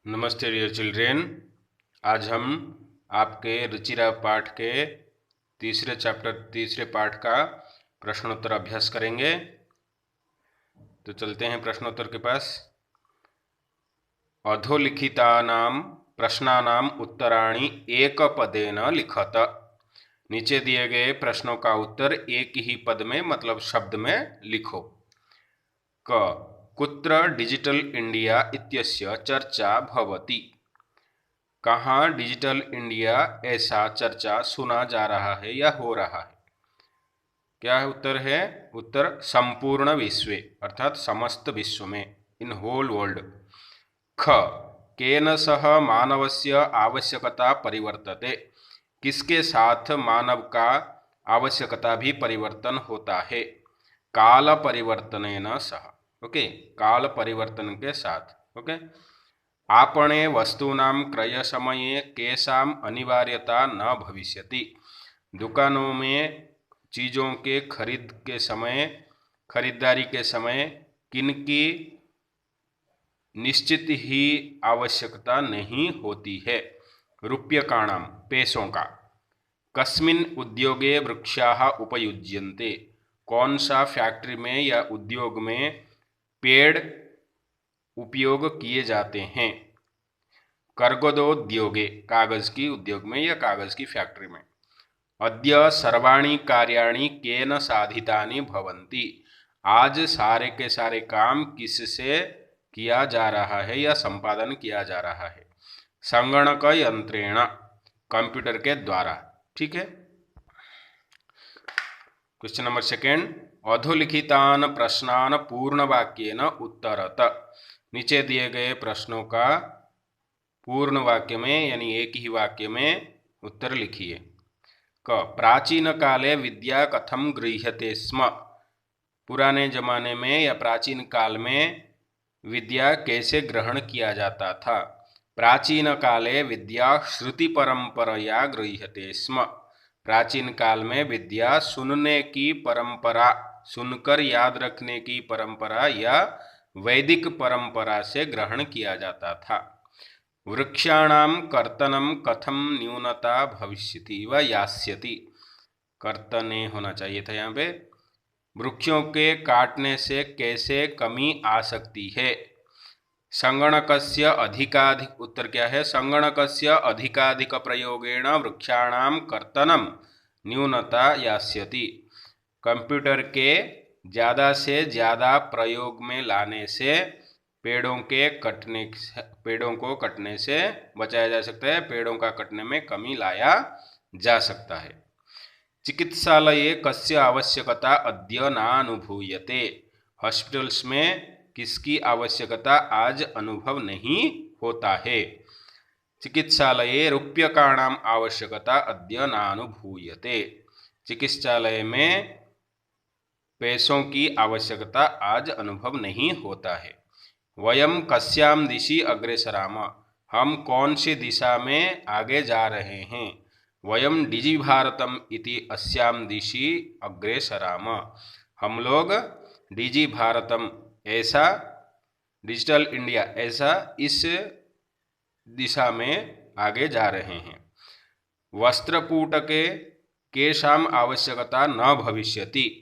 नमस्ते dear children. आज हम आपके रुचिरा पाठ के तीसरे पाठ का प्रश्नोत्तर अभ्यास करेंगे। तो चलते हैं प्रश्नोत्तर के पास। अधोलिखितानां प्रश्नानां उत्तराणि एकपदेन लिखत। नीचे दिए गए प्रश्नों का उत्तर एक ही पद में मतलब शब्द में लिखो। क कुत्र डिजिटल इंडिया इत्यस्य चर्चा भवति। कहाँ डिजिटल इंडिया ऐसा चर्चा सुना जा रहा है या हो रहा है। क्या है उत्तर? है उत्तर संपूर्ण विश्व अर्थात समस्त विश्व में, इन होल वर्ल्ड। ख केन सह मानवस्य आवश्यकता परिवर्तते। किसके साथ मानव का आवश्यकता भी परिवर्तन होता है। काल परिवर्तनेन सह। ओके, काल परिवर्तन के साथ। ओके। आपणे वस्तूनां क्रय समये केषाम् अनिवार्यता न भविष्यति। दुकानों में चीज़ों के खरीदारी के समय किनकी निश्चित ही आवश्यकता नहीं होती है। रूप्यकाणां पैसों का। कस्मिन् उद्योगे वृक्षाः उपयुज्यन्ते। कौन सा फैक्ट्री में या उद्योग में पेड़ उपयोग किए जाते हैं। कर्गदोद्योगे कागज की उद्योग में या कागज की फैक्ट्री में। अद्य सर्वाणि कार्याणि केन साधितानि भवन्ति। आज सारे के सारे काम किससे किया जा रहा है या संपादन किया जा रहा है। संगणक यंत्रेण कंप्यूटर के द्वारा। ठीक है। Question number second. अधोलिखितान प्रश्नान पूर्ण वाक्येन उत्तरत। नीचे दिए गए प्रश्नों का पूर्ण वाक्य में यानी एक ही वाक्य में उत्तर लिखिए। क प्राचीन काले विद्या कथम गृह्यते स्म। पुराने जमाने में या प्राचीन काल में विद्या कैसे ग्रहण किया जाता था। प्राचीन काले विद्या श्रुति परंपरया गृह्यते स्म। प्राचीन काल में विद्या सुनने की परंपरा, सुनकर याद रखने की परंपरा या वैदिक परंपरा से ग्रहण किया जाता था। वृक्षाणां कर्तनं कथम न्यूनता भविष्यति व यास्यति। कर्तने होना चाहिए था यहाँ पे। वृक्षों के काटने से कैसे कमी आ सकती है। संगणकस्य अधिकाधिक। उत्तर क्या है? संगणकस्य अधिकाधिक प्रयोगेण वृक्षाणां कर्तनं न्यूनता यास्यति। कंप्यूटर के ज़्यादा से ज़्यादा प्रयोग में लाने से पेड़ों को कटने से बचाया जा सकता है। पेड़ों का कटने में कमी लाया जा सकता है। चिकित्सालये कस्य आवश्यकता अद्य नानुभूयते। हॉस्पिटल्स में किसकी आवश्यकता आज अनुभव नहीं होता है। चिकित्सालये रूप्यकाणां आवश्यकता अद्य नानुभूयते। चिकित्सालय में पैसों की आवश्यकता आज अनुभव नहीं होता है। वयम कस्याम दिशि अग्रेसराम। हम कौन सी दिशा में आगे जा रहे हैं। वयम डिजि भारतम इति अस्याम दिशि अग्रेसराम। हम लोग डिजि भारतम ऐसा, डिजिटल इंडिया ऐसा इस दिशा में आगे जा रहे हैं। वस्त्रपूटके केषाम आवश्यकता न भविष्यति।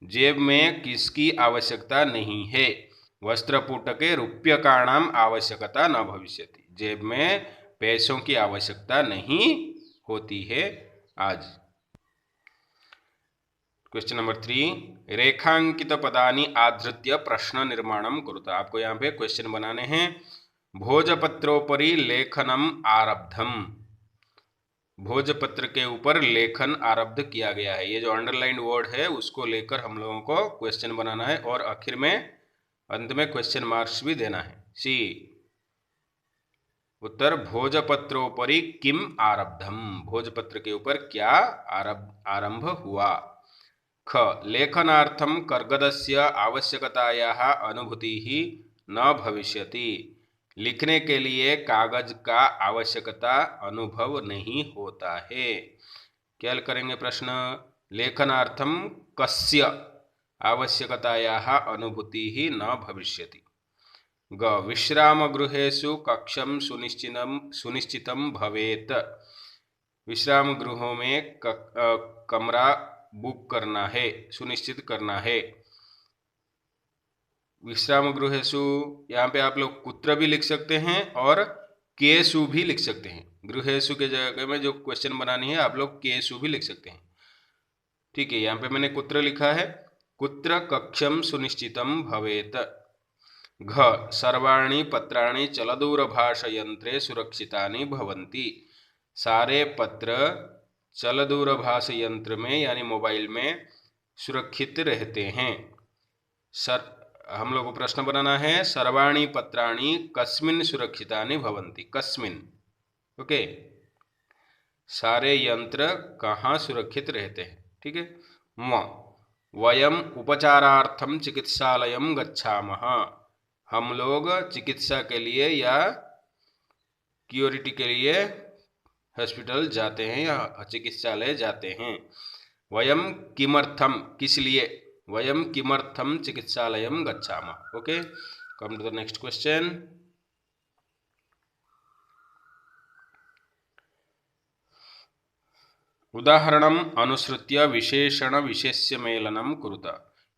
जेब में किसकी आवश्यकता नहीं है। वस्त्रपूटके रूप्यकाणाम आवश्यकता न भविष्यति। जेब में पैसों की आवश्यकता नहीं होती है आज। Question number 3। रेखांकित पदानि आधृत्य प्रश्न निर्माणम कुरुत। आपको यहाँ पे क्वेश्चन बनाने हैं। भोजपत्रोपरि लेखनम आरब्धम। भोजपत्र के ऊपर लेखन आरब्ध किया गया है। ये जो अंडरलाइंड वर्ड है उसको लेकर हम लोगों को क्वेश्चन बनाना है और आखिर में अंत में क्वेश्चन मार्क्स भी देना है। सी उत्तर भोजपत्रोपरि किम आरब्धम। भोजपत्र के ऊपर क्या आरंभ हुआ। ख लेखनार्थं कर्गदस्य आवश्यकतायाः अनुभूतिः न भविष्यति। लिखने के लिए कागज का आवश्यकता अनुभव नहीं होता है। क्या करेंगे प्रश्न? लेखनार्थं कस्य आवश्यकतायाः अनुभूतिः न भविष्यति। ग विश्रामगृहेषु कक्षं सुनिश्चितं भवेत्। विश्राम गृहों में कमरा बुक करना है, सुनिश्चित करना है। विश्राम गृहेषु, यहाँ पे आप लोग कुत्र भी लिख सकते हैं और केसु भी लिख सकते हैं। गृहेषु के जगह में जो क्वेश्चन बनानी है आप लोग केसु भी लिख सकते हैं। ठीक है, यहाँ पे मैंने कुत्र लिखा है, कुत्र कक्षम सुनिश्चितम भवेत। घ सर्वाणि पत्राणि चलदूरभाषयंत्रे सुरक्षितानि भवन्ति। सारे पत्र चलदूरभाष यंत्र में यानी मोबाइल में सुरक्षित रहते हैं। हम लोग को प्रश्न बनाना है, सर्वाणि पत्राणि कस्मिन् सुरक्षितानि भवन्ति। कस्मिन्, ओके, सारे यंत्र कहाँ सुरक्षित रहते हैं। ठीक है। म वयम उपचारार्थम चिकित्सालयम गच्छामः। हम लोग चिकित्सा के लिए या क्योरिटी के लिए हॉस्पिटल जाते हैं या चिकित्सालय जाते हैं। वयम किमर्थम, किस लिए, वयम किमर्थम चिकित्सालयम गच्छामः। Okay, come to the next question. उदाहरणम अनुसृत्य विशेषण विशेष्य मेलनम कुरुत।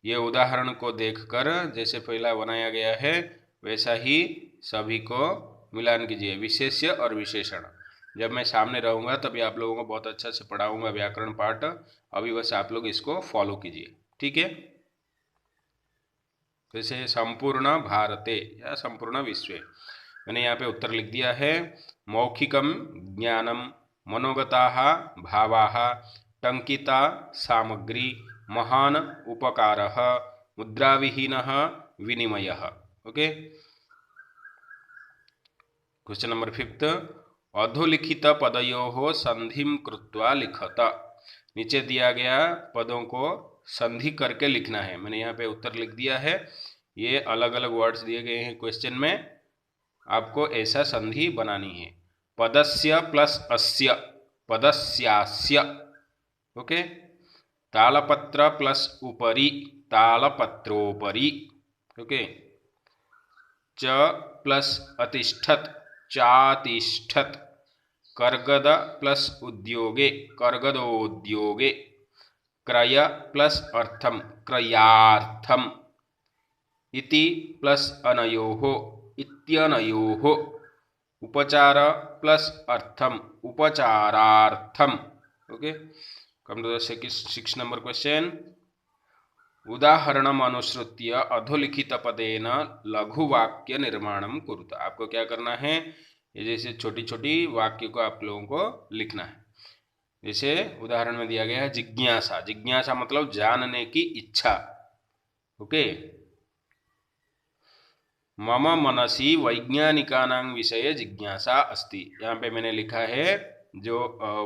ये उदाहरण को देखकर जैसे पहला बनाया गया है वैसा ही सभी को मिलान कीजिए, विशेष्य और विशेषण। जब मैं सामने रहूँगा तभी आप लोगों को बहुत अच्छा से पढ़ाऊँगा व्याकरण पाठ। अभी बस आप लोग इसको फॉलो कीजिए। ठीक है। जैसे संपूर्ण भारते या संपूर्ण विश्व, मैंने यहाँ पे उत्तर लिख दिया है। मौखिकम ज्ञानम मनोगताः भावाः टंकिता सामग्री महान उपकारः मुद्राविहीनः विनिमयः। ओके, क्वेश्चन नंबर 5, अधोलिखित पदयोः संधिं कृत्वा लिखत। नीचे दिया गया पदों को संधि करके लिखना है। मैंने यहाँ पे उत्तर लिख दिया है। ये अलग अलग वर्ड्स दिए गए हैं क्वेश्चन में, आपको ऐसा संधि बनानी है। पदस्य प्लस अस्य, पदस्यास्य। ओके, तालपत्र प्लस उपरि, तालपत्रोपरि। ओके, च प्लस अतिष्ठत, चातिष्ठत। कर्गद प्लस उद्योगे, कर्गदोद्योगे। क्रय प्लस अर्थम, क्रयार्थम। इति प्लस अनयोः, इत्यनयोः। उपचार प्लस अर्थम, उपचारार्थम। Okay, come to the 6 number question. उदाहरणम अनुसृत्य अधोलिखित पदेन लघुवाक्य निर्माणम कुरुत। आपको क्या करना है, ये जैसे छोटी छोटी वाक्य को आप लोगों को लिखना है। जैसे उदाहरण में दिया गया है जिज्ञासा। जिज्ञासा मतलब जानने की इच्छा। ओके, मम मनसि वैज्ञानिकानां विषये जिज्ञासा अस्ति। यहाँ पे मैंने लिखा है जो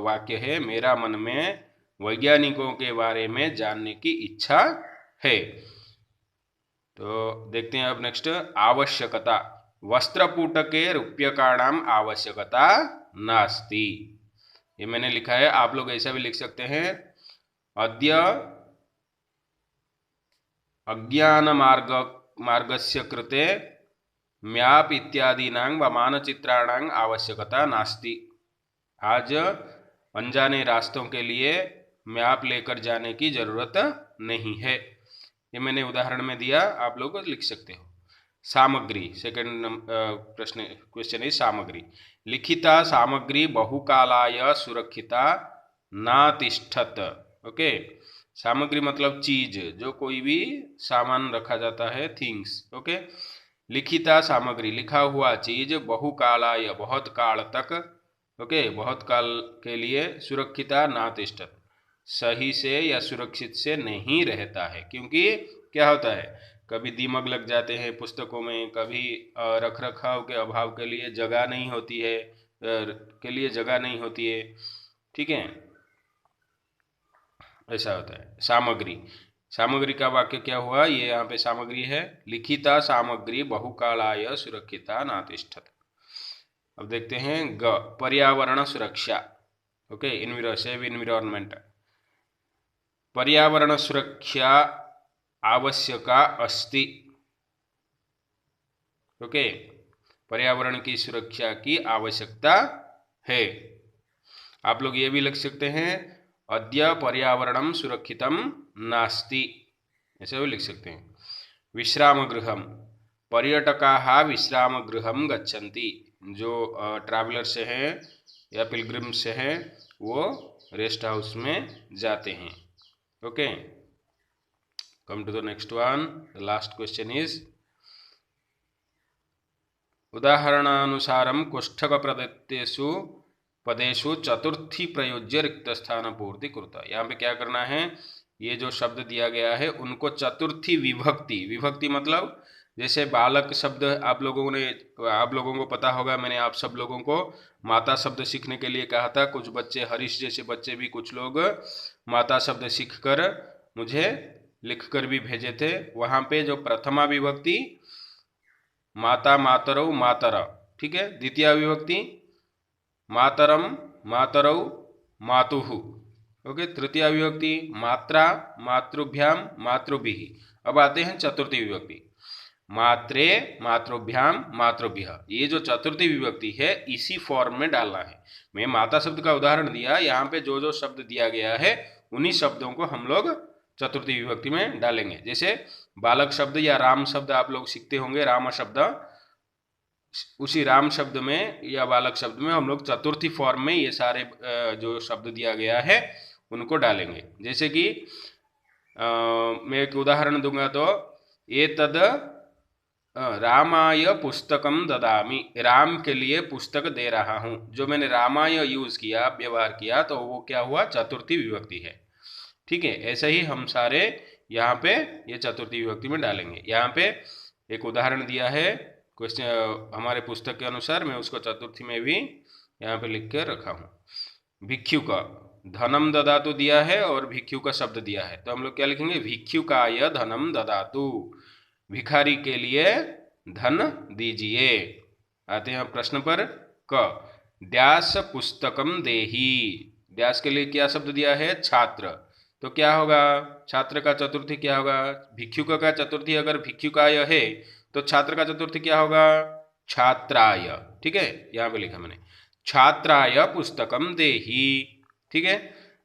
वाक्य है, मेरा मन में वैज्ञानिकों के बारे में जानने की इच्छा है। तो देखते हैं अब नेक्स्ट, आवश्यकता। वस्त्रपुटके रूप्यकाणाम आवश्यकता नास्ति। ये मैंने लिखा है, आप लोग ऐसा भी लिख सकते हैं। अद्य अज्ञान मार्गस्य कृते मैप इत्यादीनां व मानचित्राणां आवश्यकता नास्ति। आज अनजाने रास्तों के लिए मैप लेकर जाने की जरूरत नहीं है। ये मैंने उदाहरण में दिया, आप लोग लिख सकते हो। सामग्री, सेकंड प्रश्न क्वेश्चन है सामग्री। लिखिता सामग्री बहुकालाय सुरक्षिता नातिष्ठत। ओके, सामग्री मतलब चीज, जो कोई भी सामान रखा जाता है, थिंग्स। ओके, लिखिता सामग्री लिखा हुआ चीज, बहुकालाय बहुत काल तक, ओके, बहुत काल के लिए, सुरक्षिता नातिष्ठत सही से या सुरक्षित से नहीं रहता है। क्योंकि क्या होता है, कभी दीमक लग जाते हैं पुस्तकों में, कभी रख रखाव के अभाव के लिए जगह नहीं होती है, जगह नहीं होती है। ठीक है, ऐसा होता है। सामग्री, सामग्री का वाक्य क्या हुआ, ये यहाँ पे सामग्री है। लिखिता सामग्री बहुकालाय सुरक्षिता नातिष्ठत। अब देखते हैं ग, पर्यावरण सुरक्षा। Okay, save environment. पर्यावरण सुरक्षा आवश्यका अस्ति। ओके, पर्यावरण की सुरक्षा की आवश्यकता है। आप लोग ये भी लिख सकते हैं, अद्य पर्यावरणं सुरक्षितं नास्ति, ऐसे भी लिख सकते हैं। विश्रामगृहं, पर्यटकाः विश्रामगृहं गच्छन्ति, जो ट्रैवलर से हैं या पिलग्रिम से हैं वो रेस्ट हाउस में जाते हैं। Okay, come to the next one, the last question is उदाहरणानुसारं कोष्ठक प्रदत्तेषु पदेषु चतुर्थी प्रयोज्य रिक्त स्थान पूर्ति कुरुता। यहाँ पे क्या करना है, ये जो शब्द दिया गया है उनको चतुर्थी विभक्ति, विभक्ति मतलब जैसे बालक शब्द आप लोगों को पता होगा, मैंने आप सब लोगों को माता शब्द सीखने के लिए कहा था। कुछ बच्चे, हरीश जैसे बच्चे भी, कुछ लोग माता शब्द सीखकर मुझे लिखकर भी भेजे थे। वहाँ पे जो प्रथमा विभक्ति माता मातरौ मातर, ठीक है। द्वितीय विभक्ति मातरम मातरौ मातुः, ओके। तृतीय विभक्ति मात्रा मातृभ्याम मातृभिः। अब आते हैं चतुर्थी विभक्ति, मात्रे मातृभ्याम मातृभ्यः। ये जो चतुर्थी विभक्ति है इसी फॉर्म में डालना है। मैं माता शब्द का उदाहरण दिया, यहाँ पे जो जो शब्द दिया गया है उन्हीं शब्दों को हम लोग चतुर्थी विभक्ति में डालेंगे। जैसे बालक शब्द या राम शब्द आप लोग सीखते होंगे, राम शब्द, उसी राम शब्द में या बालक शब्द में हम लोग चतुर्थी फॉर्म में ये सारे जो शब्द दिया गया है उनको डालेंगे। जैसे कि मैं एक उदाहरण दूंगा, तो ये तद रामाय पुस्तकम ददामी, राम के लिए पुस्तक दे रहा हूँ। जो मैंने रामाय यूज किया, व्यवहार किया, तो वो क्या हुआ, चतुर्थी विभक्ति है, ठीक है। ऐसे ही हम सारे यहाँ पे ये चतुर्थी विभक्ति में डालेंगे। यहाँ पे एक उदाहरण दिया है क्वेश्चन हमारे पुस्तक के अनुसार, मैं उसको चतुर्थी में भी यहाँ पे लिख कर रखा हूँ। भिक्षुक, धनम ददातु दिया है और भिक्षुक शब्द दिया है, तो हम लोग क्या लिखेंगे, भिक्षुकाय धनम ददातु, भिखारी के लिए धन दीजिए। आते हैं प्रश्न पर, क द्यास पुस्तकम देही, द्यास के लिए क्या शब्द दिया है, छात्र, तो क्या होगा, छात्र का चतुर्थी क्या होगा, भिक्षुक का चतुर्थी अगर भिक्षुकाय है तो छात्र का चतुर्थी क्या होगा, छात्राय, ठीक है। यहाँ पे लिखा मैंने, छात्राय पुस्तकम देही, ठीक है।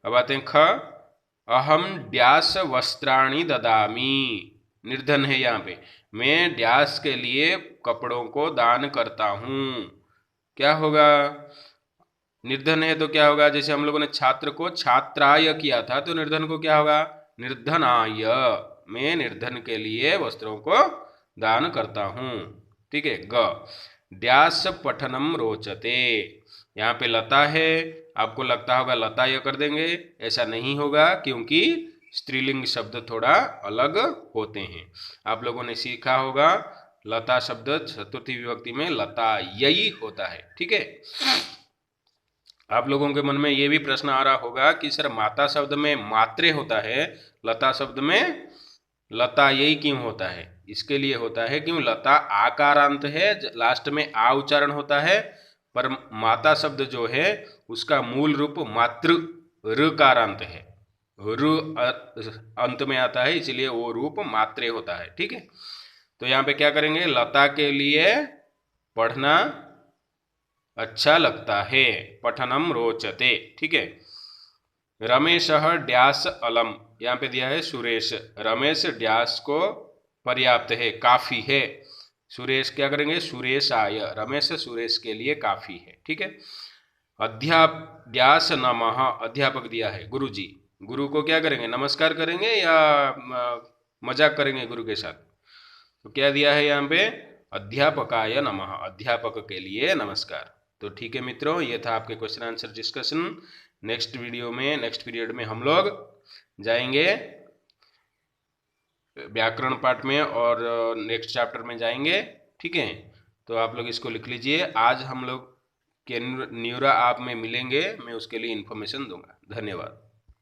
अब आते हैं ख, अहम ड्यास वस्त्राणि ददामी, निर्धन है यहाँ पे, मैं ड्यास के लिए कपड़ों को दान करता हूँ। क्या होगा, निर्धन है तो क्या होगा, जैसे हम लोगों ने छात्र को छात्राय किया था, तो निर्धन को क्या होगा, निर्धनाय, मैं निर्धन के लिए वस्त्रों को दान करता हूँ, ठीक है। ग, द्यास पठनम रोचते, यहाँ पे लता है, आपको लगता होगा लता यह कर देंगे, ऐसा नहीं होगा, क्योंकि स्त्रीलिंग शब्द थोड़ा अलग होते हैं। आप लोगों ने सीखा होगा लता शब्द चतुर्थी विभक्ति में लता यही होता है, ठीक है। आप लोगों के मन में ये भी प्रश्न आ रहा होगा कि सर माता शब्द में मात्रे होता है, लता शब्द में लता यही क्यों होता है। इसके लिए होता है क्यों, लता आकारांत है, लास्ट में आ उच्चारण होता है, पर माता शब्द जो है उसका मूल रूप मातृ ऋकारांत है, ऋ अंत में आता है, इसलिए वो रूप मात्रे होता है, ठीक है। तो यहाँ पे क्या करेंगे, लता के लिए पढ़ना अच्छा लगता है, पठनम रोचते, ठीक है। रमेश ड्यास अलम, यहाँ पे दिया है सुरेश, रमेश ड्यास को पर्याप्त है, काफी है। सुरेश क्या करेंगे, सुरेश आय, रमेश सुरेश के लिए काफी है, ठीक है। ड्यास नमः, अध्यापक दिया है गुरुजी, गुरु को क्या करेंगे, नमस्कार करेंगे या मजाक करेंगे गुरु के साथ, तो क्या दिया है यहाँ पे, अध्यापकाय नमः, अध्यापक के लिए नमस्कार। तो ठीक है मित्रों, ये था आपके question answer discussion. Next video में, नेक्स्ट पीरियड में हम लोग जाएंगे व्याकरण पाठ में और नेक्स्ट चैप्टर में जाएंगे, ठीक है। तो आप लोग इसको लिख लीजिए। आज हम लोग के न्यूरा आप में मिलेंगे, मैं उसके लिए इन्फॉर्मेशन दूंगा। धन्यवाद।